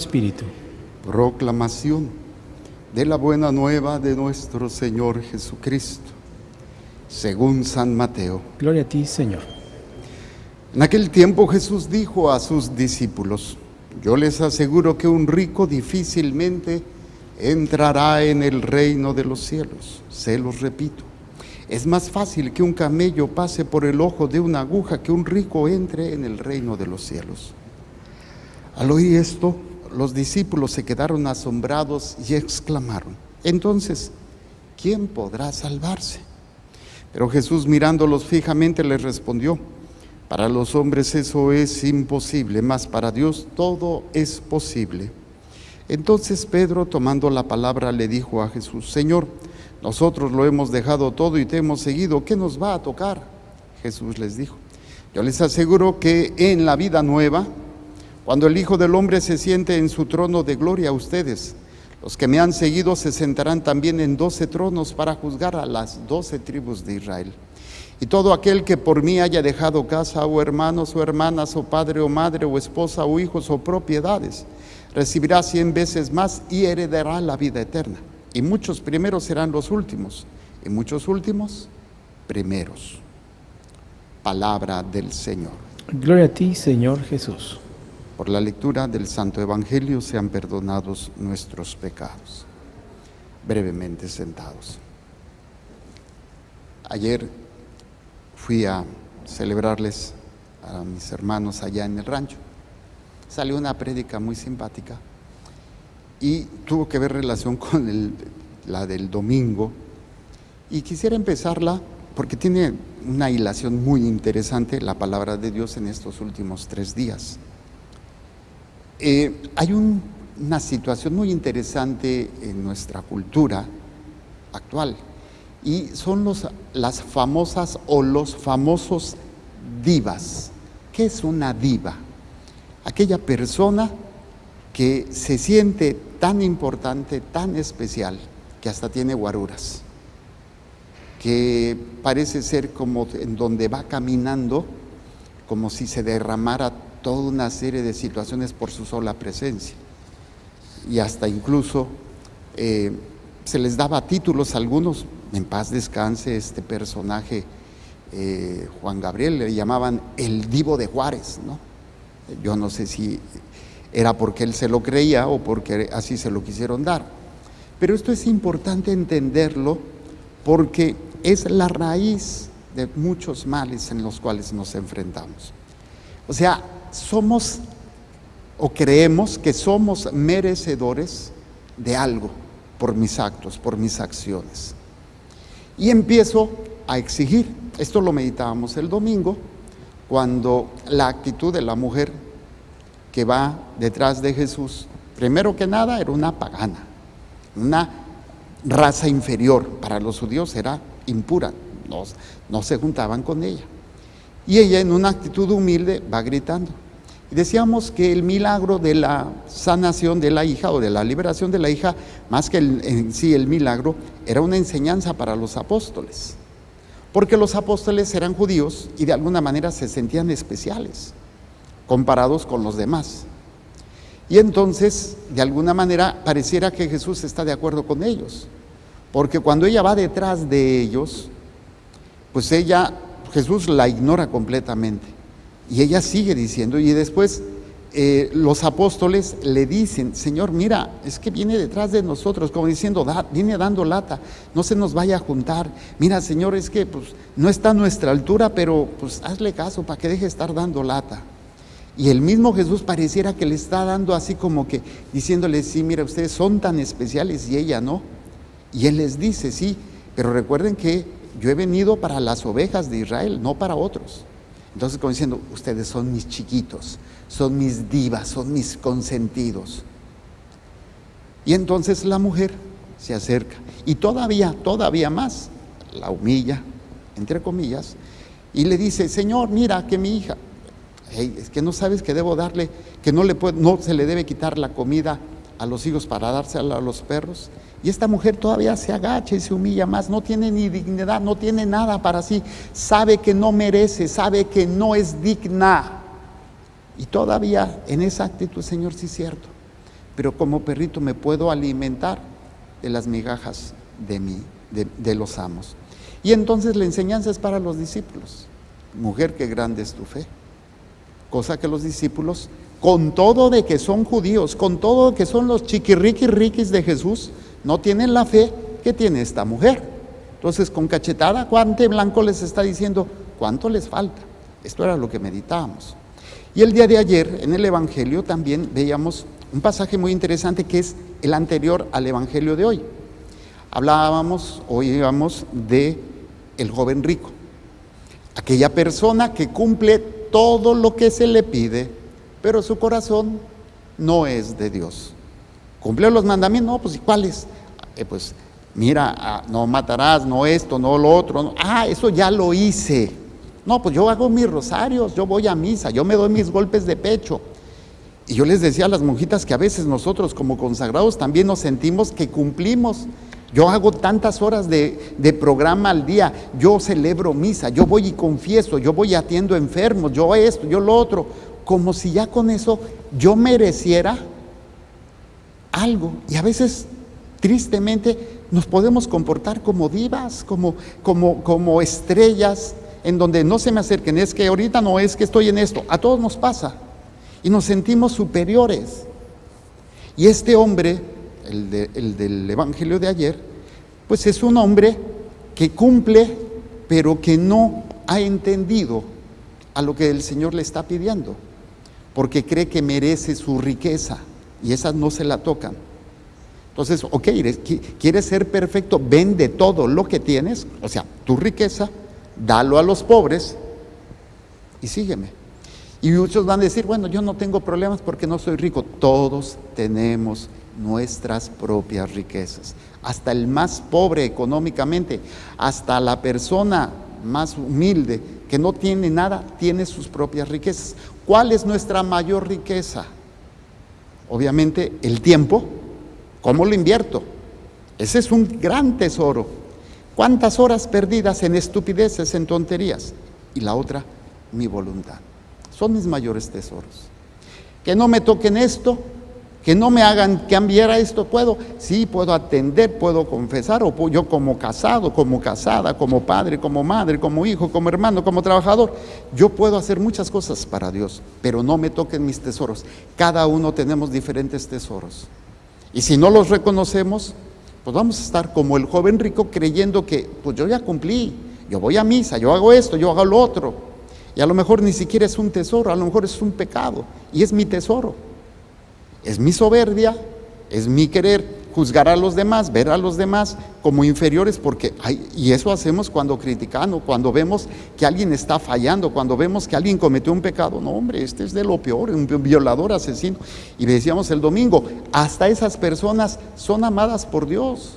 Espíritu. Proclamación de la buena nueva de nuestro Señor Jesucristo, según San Mateo. Gloria a ti, Señor. En aquel tiempo Jesús dijo a sus discípulos: yo les aseguro que un rico difícilmente entrará en el reino de los cielos. Se los repito, es más fácil que un camello pase por el ojo de una aguja que un rico entre en el reino de los cielos. Al oír esto, los discípulos se quedaron asombrados y exclamaron: entonces, ¿quién podrá salvarse? Pero Jesús, mirándolos fijamente, les respondió: para los hombres eso es imposible, mas para Dios todo es posible. Entonces Pedro, tomando la palabra, le dijo a Jesús: Señor, nosotros lo hemos dejado todo y te hemos seguido, ¿qué nos va a tocar? Jesús les dijo: yo les aseguro que en la vida nueva, cuando el Hijo del Hombre se siente en su trono de gloria, ustedes, los que me han seguido, se sentarán también en 12 tronos para juzgar a las 12 tribus de Israel. Y todo aquel que por mí haya dejado casa o hermanos o hermanas o padre o madre o esposa o hijos o propiedades, recibirá 100 veces más y heredará la vida eterna. Y muchos primeros serán los últimos, y muchos últimos primeros. Palabra del Señor. Gloria a ti, Señor Jesús. Por la lectura del Santo Evangelio sean perdonados nuestros pecados. Brevemente sentados. Ayer fui a celebrarles a mis hermanos allá en el rancho. Salió una prédica muy simpática y tuvo que ver relación con la del domingo. Y quisiera empezarla porque tiene una hilación muy interesante, la palabra de Dios en estos últimos 3 días. Hay una situación muy interesante en nuestra cultura actual y son las famosas o los famosos divas. ¿Qué es una diva? Aquella persona que se siente tan importante, tan especial, que hasta tiene guaruras, que parece ser como en donde va caminando, como si se derramara toda una serie de situaciones por su sola presencia. Y hasta incluso se les daba títulos a algunos: en paz descanse este personaje, Juan Gabriel, le llamaban el Divo de Juárez, ¿no? Yo no sé si era porque él se lo creía o porque así se lo quisieron dar. Pero esto es importante entenderlo porque es la raíz de muchos males en los cuales nos enfrentamos. O sea, somos o creemos que somos merecedores de algo por mis actos, por mis acciones. Y empiezo a exigir. Esto lo meditábamos el domingo, cuando la actitud de la mujer que va detrás de Jesús, primero que nada, era una pagana, una raza inferior. Para los judíos era impura, no se juntaban con ella. Y ella, en una actitud humilde, va gritando. Y decíamos que el milagro de la sanación de la hija o de la liberación de la hija, más que en sí el milagro, era una enseñanza para los apóstoles. Porque los apóstoles eran judíos y de alguna manera se sentían especiales, comparados con los demás. Y entonces, de alguna manera, pareciera que Jesús está de acuerdo con ellos. Porque cuando ella va detrás de ellos, pues Jesús la ignora completamente. Y ella sigue diciendo, y después los apóstoles le dicen: Señor, mira, es que viene detrás de nosotros, como diciendo, viene dando lata, no se nos vaya a juntar. Mira, Señor, es que pues no está a nuestra altura, pero pues hazle caso para que deje de estar dando lata. Y el mismo Jesús pareciera que le está dando así como que diciéndole: sí, mira, ustedes son tan especiales y ella no. Y él les dice: sí, pero recuerden que yo he venido para las ovejas de Israel, no para otros. Entonces, como diciendo, ustedes son mis chiquitos, son mis divas, son mis consentidos. Y entonces la mujer se acerca y todavía más la humilla, entre comillas, y le dice: Señor, mira que mi hija, es que no sabes que debo darle, que no se le debe quitar la comida a los hijos para dársela a los perros. Y esta mujer todavía se agacha y se humilla más, no tiene ni dignidad, no tiene nada para sí, sabe que no merece, sabe que no es digna. Y todavía en esa actitud: Señor, sí es cierto, pero como perrito me puedo alimentar de las migajas de los amos. Y entonces la enseñanza es para los discípulos. Mujer, qué grande es tu fe. Cosa que los discípulos, con todo de que son judíos, con todo de que son los chiquirriquis de Jesús, no tienen la fe que tiene esta mujer. Entonces, con cachetada, guante blanco les está diciendo cuánto les falta. Esto era lo que meditábamos. Y el día de ayer, en el Evangelio, también veíamos un pasaje muy interesante que es el anterior al Evangelio de hoy. Oíamos de el joven rico, aquella persona que cumple todo lo que se le pide, pero su corazón no es de Dios. ¿Cumple los mandamientos? No, pues ¿y cuáles? Pues mira, no matarás, no esto, no lo otro. No. Eso ya lo hice. No, pues yo hago mis rosarios, yo voy a misa, yo me doy mis golpes de pecho. Y yo les decía a las monjitas que a veces nosotros como consagrados también nos sentimos que cumplimos. Yo hago tantas horas de programa al día, yo celebro misa, yo voy y confieso, yo voy y atiendo enfermos, yo esto, yo lo otro, como si ya con eso yo mereciera algo. Y a veces, tristemente, nos podemos comportar como divas, como estrellas, en donde no se me acerquen, es que ahorita no, es que estoy en esto. A todos nos pasa y nos sentimos superiores. Y este hombre, el del Evangelio de ayer, pues es un hombre que cumple, pero que no ha entendido a lo que el Señor le está pidiendo, porque cree que merece su riqueza y esas no se la tocan. Entonces, ok, quieres ser perfecto, vende todo lo que tienes, o sea, tu riqueza, dalo a los pobres y sígueme. Y muchos van a decir, bueno, yo no tengo problemas porque no soy rico. Todos tenemos nuestras propias riquezas. Hasta el más pobre económicamente, hasta la persona más humilde que no tiene nada, tiene sus propias riquezas. ¿Cuál es nuestra mayor riqueza? Obviamente el tiempo. ¿Cómo lo invierto? Ese es un gran tesoro. ¿Cuántas horas perdidas en estupideces, en tonterías? Y la otra, mi voluntad. Son mis mayores tesoros. Que no me toquen esto, que no me hagan cambiar a esto. ¿Puedo? Sí, puedo atender, puedo confesar, o yo como casado, como casada, como padre, como madre, como hijo, como hermano, como trabajador. Yo puedo hacer muchas cosas para Dios, pero no me toquen mis tesoros. Cada uno tenemos diferentes tesoros. Y si no los reconocemos, pues vamos a estar como el joven rico creyendo que, pues yo ya cumplí, yo voy a misa, yo hago esto, yo hago lo otro. Y a lo mejor ni siquiera es un tesoro, a lo mejor es un pecado. Y es mi tesoro. Es mi soberbia, es mi querer juzgar a los demás, ver a los demás como inferiores, porque y eso hacemos cuando criticamos, cuando vemos que alguien está fallando, cuando vemos que alguien cometió un pecado. No, hombre, este es de lo peor, un violador, asesino. Y decíamos el domingo, hasta esas personas son amadas por Dios.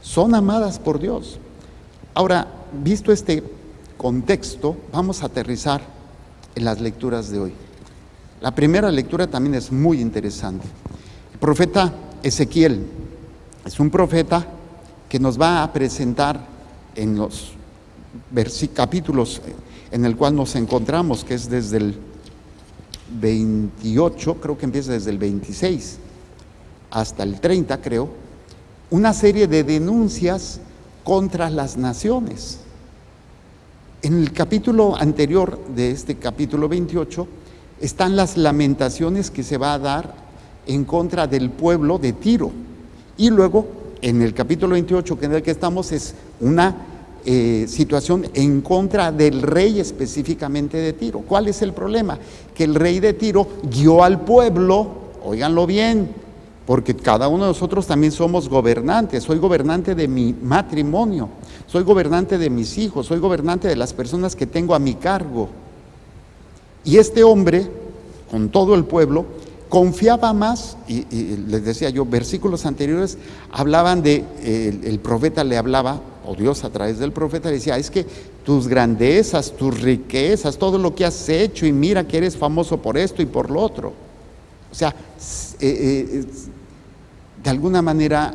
Son amadas por Dios. Ahora, visto este contexto, vamos a aterrizar en las lecturas de hoy. La primera lectura también es muy interesante. El profeta Ezequiel es un profeta que nos va a presentar en los capítulos en el cual nos encontramos, que es desde el 28, creo que empieza desde el 26 hasta el 30, creo, una serie de denuncias contra las naciones. En el capítulo anterior de este capítulo 28 están las lamentaciones que se va a dar en contra del pueblo de Tiro. Y luego, en el capítulo 28, que en el que estamos, es una situación en contra del rey específicamente de Tiro. ¿Cuál es el problema? Que el rey de Tiro guió al pueblo, óiganlo bien, porque cada uno de nosotros también somos gobernantes. Soy gobernante de mi matrimonio, soy gobernante de mis hijos, soy gobernante de las personas que tengo a mi cargo. Y este hombre, con todo el pueblo, confiaba más, y les decía yo, versículos anteriores hablaban de, el profeta le hablaba, o Dios a través del profeta le decía, es que tus grandezas, tus riquezas, todo lo que has hecho, y mira que eres famoso por esto y por lo otro. O sea, de alguna manera,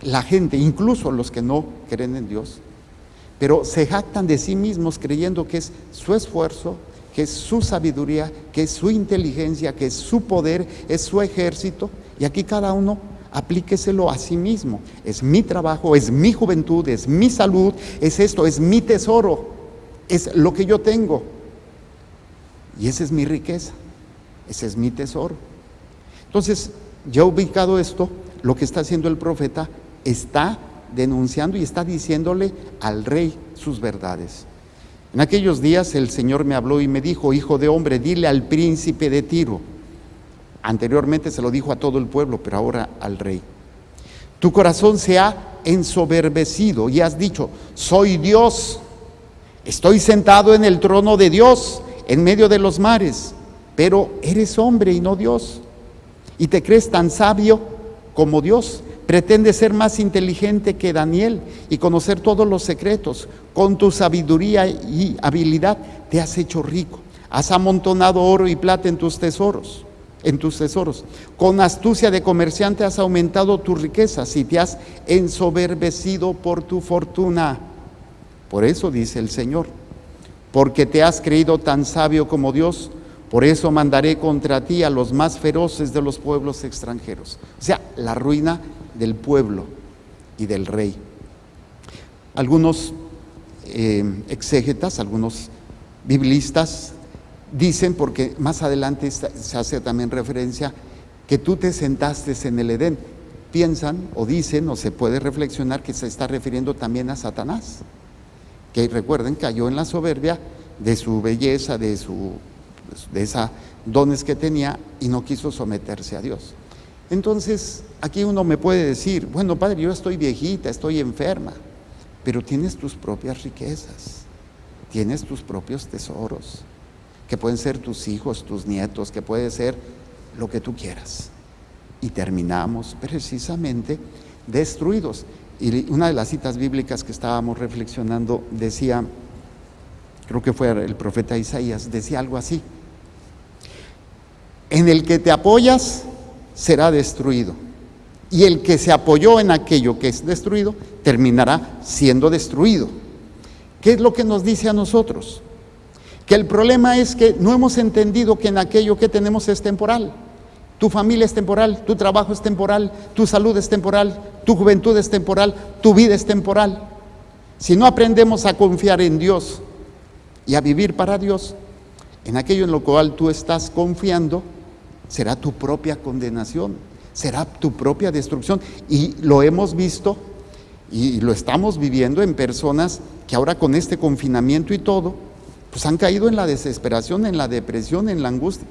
la gente, incluso los que no creen en Dios, pero se jactan de sí mismos creyendo que es su esfuerzo, que es su sabiduría, que es su inteligencia, que es su poder, es su ejército, y aquí cada uno aplíqueselo a sí mismo. Es mi trabajo, es mi juventud, es mi salud, es esto, es mi tesoro, es lo que yo tengo. Y esa es mi riqueza, ese es mi tesoro. Entonces, ya ubicado esto, lo que está haciendo el profeta, está denunciando y está diciéndole al rey sus verdades. En aquellos días el Señor me habló y me dijo: hijo de hombre, dile al príncipe de Tiro. Anteriormente se lo dijo a todo el pueblo, pero ahora al rey: tu corazón se ha ensoberbecido y has dicho: soy Dios, estoy sentado en el trono de Dios en medio de los mares, pero eres hombre y no Dios, y te crees tan sabio como Dios. Pretendes ser más inteligente que Daniel y conocer todos los secretos. Con tu sabiduría y habilidad te has hecho rico, has amontonado oro y plata en tus tesoros. Con astucia de comerciante has aumentado tus riquezas y te has ensoberbecido por tu fortuna. Por eso dice el Señor: porque te has creído tan sabio como Dios, por eso mandaré contra ti a los más feroces de los pueblos extranjeros. O sea, la ruina del pueblo y del rey. Algunos exégetas, algunos biblistas dicen, porque más adelante se hace también referencia, que tú te sentaste en el Edén. Piensan o dicen, o se puede reflexionar, que se está refiriendo también a Satanás, que recuerden cayó en la soberbia de su belleza, de esos dones que tenía, y no quiso someterse a Dios. Entonces, aquí uno me puede decir: bueno, padre, yo estoy viejita, estoy enferma, pero tienes tus propias riquezas, tienes tus propios tesoros, que pueden ser tus hijos, tus nietos, que puede ser lo que tú quieras. Y terminamos precisamente destruidos. Y una de las citas bíblicas que estábamos reflexionando decía, creo que fue el profeta Isaías, decía algo así: en el que te apoyas será destruido, y el que se apoyó en aquello que es destruido terminará siendo destruido. ¿Qué es lo que nos dice a nosotros? Que el problema es que no hemos entendido que en aquello que tenemos es temporal. Tu familia es temporal, tu trabajo es temporal, tu salud es temporal, tu juventud es temporal, tu vida es temporal. Si no aprendemos a confiar en Dios y a vivir para Dios, en aquello en lo cual tú estás confiando, será tu propia condenación, será tu propia destrucción. Y lo hemos visto y lo estamos viviendo en personas que ahora con este confinamiento y todo, pues han caído en la desesperación, en la depresión, en la angustia,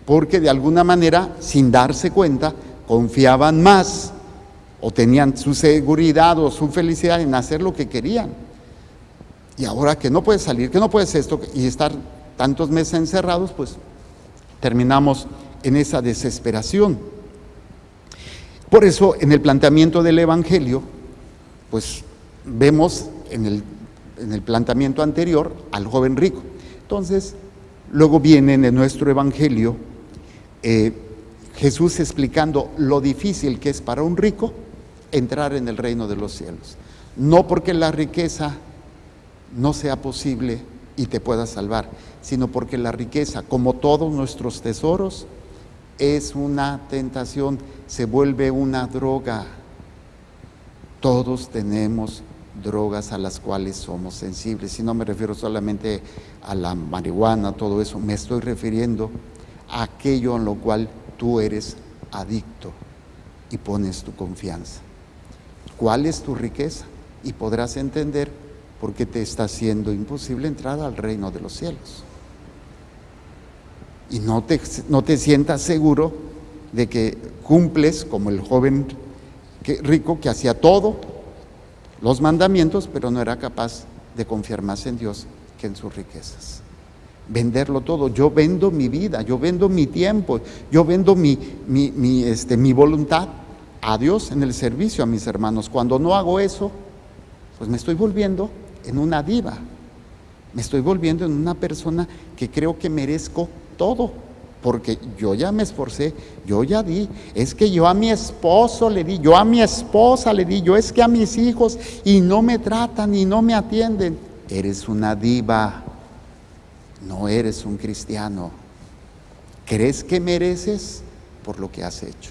porque de alguna manera, sin darse cuenta, confiaban más o tenían su seguridad o su felicidad en hacer lo que querían. Y ahora que no puedes salir, que no puedes esto y estar tantos meses encerrados, pues terminamos en esa desesperación. Por eso, en el planteamiento del Evangelio, pues vemos en el planteamiento anterior al joven rico. Entonces, luego viene en nuestro Evangelio Jesús explicando lo difícil que es para un rico entrar en el reino de los cielos. No porque la riqueza no sea posible y te pueda salvar, sino porque la riqueza, como todos nuestros tesoros, es una tentación, se vuelve una droga. Todos tenemos drogas a las cuales somos sensibles, y no me refiero solamente a la marihuana, todo eso, me estoy refiriendo a aquello en lo cual tú eres adicto y pones tu confianza. ¿Cuál es tu riqueza? Y podrás entender por qué te está siendo imposible entrar al reino de los cielos. Y no te sientas seguro de que cumples como el joven rico que hacía todo, los mandamientos, pero no era capaz de confiar más en Dios que en sus riquezas. Venderlo todo. Yo vendo mi vida, yo vendo mi tiempo, yo vendo mi voluntad a Dios en el servicio a mis hermanos. Cuando no hago eso, pues me estoy volviendo en una diva, me estoy volviendo en una persona que creo que merezco todo, porque yo ya me esforcé, yo ya di, es que yo a mi esposo le di, yo a mi esposa le di, yo es que a mis hijos, y no me tratan y no me atienden. Eres una diva, no eres un cristiano. ¿Crees que mereces por lo que has hecho?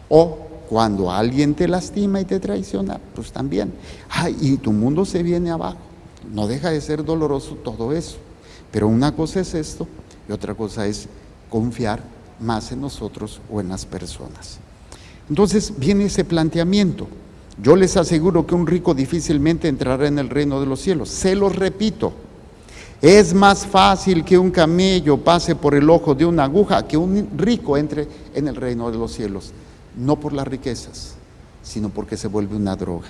O cuando alguien te lastima y te traiciona, pues también. Y tu mundo se viene abajo. No deja de ser doloroso todo eso. Pero una cosa es esto y otra cosa es confiar más en nosotros o en las personas. Entonces viene ese planteamiento. Yo les aseguro que un rico difícilmente entrará en el reino de los cielos. Se los repito. Es más fácil que un camello pase por el ojo de una aguja que un rico entre en el reino de los cielos. No por las riquezas, sino porque se vuelve una droga.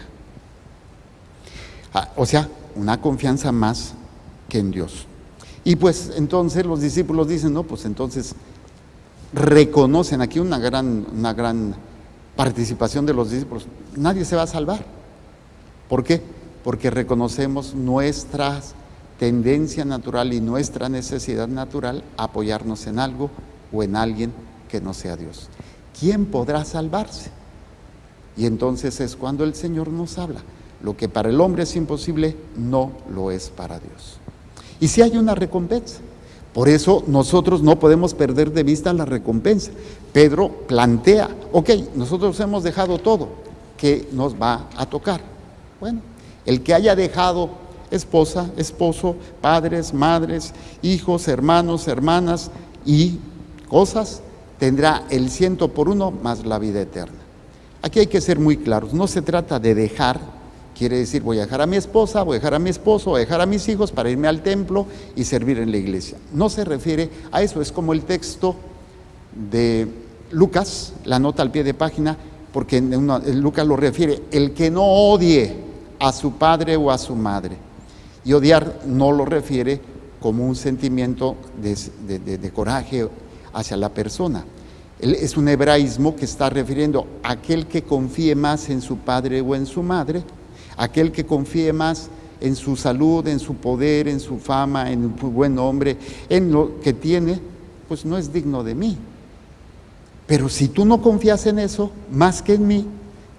O sea, una confianza más que en Dios. Y pues entonces los discípulos dicen, no, pues entonces reconocen aquí una gran participación de los discípulos. Nadie se va a salvar. ¿Por qué? Porque reconocemos nuestra tendencia natural y nuestra necesidad natural a apoyarnos en algo o en alguien que no sea Dios. ¿Quién podrá salvarse? Y entonces es cuando el Señor nos habla. Lo que para el hombre es imposible, no lo es para Dios. Y si hay una recompensa. Por eso nosotros no podemos perder de vista la recompensa. Pedro plantea, ok, nosotros hemos dejado todo, ¿qué nos va a tocar? Bueno, el que haya dejado esposa, esposo, padres, madres, hijos, hermanos, hermanas y cosas, tendrá el 100 por 1 más la vida eterna. Aquí hay que ser muy claros, no se trata de dejar, quiere decir voy a dejar a mi esposa, voy a dejar a mi esposo, voy a dejar a mis hijos para irme al templo y servir en la iglesia. No se refiere a eso, es como el texto de Lucas, la nota al pie de página, porque Lucas lo refiere, el que no odie a su padre o a su madre. Y odiar no lo refiere como un sentimiento de coraje hacia la persona. Es un hebraísmo que está refiriendo a aquel que confíe más en su padre o en su madre, aquel que confíe más en su salud, en su poder, en su fama, en su buen nombre, en lo que tiene, pues no es digno de mí. Pero si tú no confías en eso, más que en mí,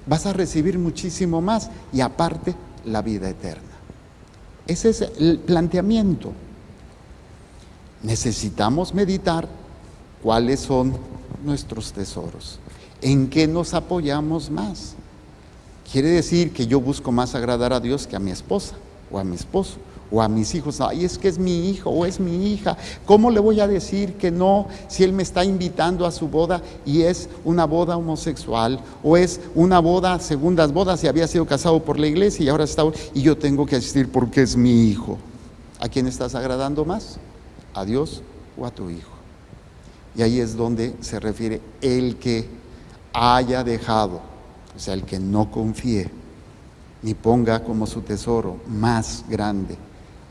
vas a recibir muchísimo más y aparte la vida eterna. Ese es el planteamiento. Necesitamos meditar cuáles son nuestros tesoros, en qué nos apoyamos más. Quiere decir que yo busco más agradar a Dios que a mi esposa o a mi esposo o a mis hijos. Ay, es que es mi hijo o es mi hija. ¿Cómo le voy a decir que no si él me está invitando a su boda y es una boda homosexual o es una boda, segundas bodas y había sido casado por la iglesia y ahora está y yo tengo que asistir porque es mi hijo? ¿A quién estás agradando más? ¿A Dios o a tu hijo? Y ahí es donde se refiere el que haya dejado, o sea, el que no confíe ni ponga como su tesoro más grande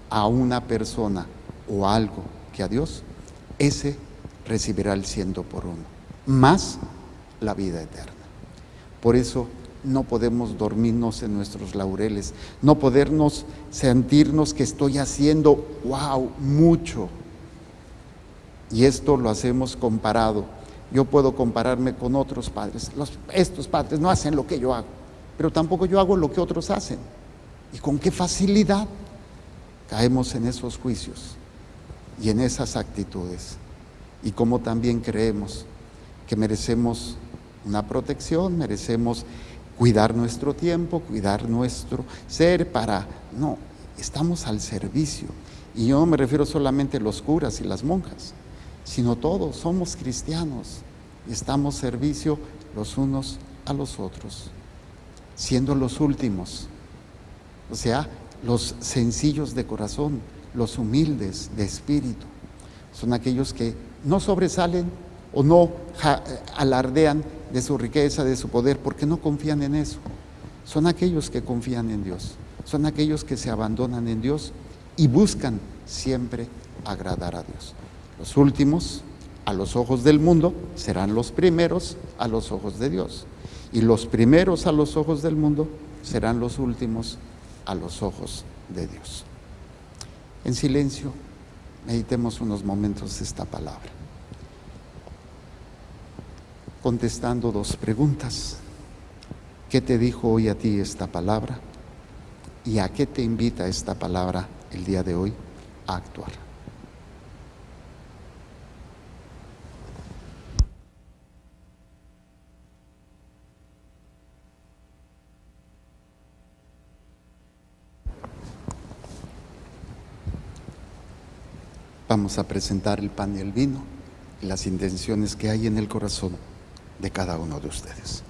a una persona o algo que a Dios, ese recibirá el 100 por 1, más la vida eterna. Por eso no podemos dormirnos en nuestros laureles, no podernos sentirnos que estoy haciendo, wow, mucho. Y esto lo hacemos comparado. Yo puedo compararme con otros padres. Estos padres no hacen lo que yo hago, pero tampoco yo hago lo que otros hacen. ¿Y con qué facilidad caemos en esos juicios y en esas actitudes? Y como también creemos que merecemos una protección, merecemos cuidar nuestro tiempo, cuidar nuestro ser no, estamos al servicio. Y yo no me refiero solamente a los curas y las monjas, sino todos somos cristianos y estamos servicio los unos a los otros, siendo los últimos, o sea, los sencillos de corazón, los humildes de espíritu, son aquellos que no sobresalen o no alardean de su riqueza, de su poder, porque no confían en eso. Son aquellos que confían en Dios, son aquellos que se abandonan en Dios y buscan siempre agradar a Dios. Los últimos, a los ojos del mundo, serán los primeros a los ojos de Dios. Y los primeros a los ojos del mundo serán los últimos a los ojos de Dios. En silencio, meditemos unos momentos esta palabra, contestando dos preguntas. ¿Qué te dijo hoy a ti esta palabra? ¿Y a qué te invita esta palabra el día de hoy a actuar? Vamos a presentar el pan y el vino y las intenciones que hay en el corazón de cada uno de ustedes.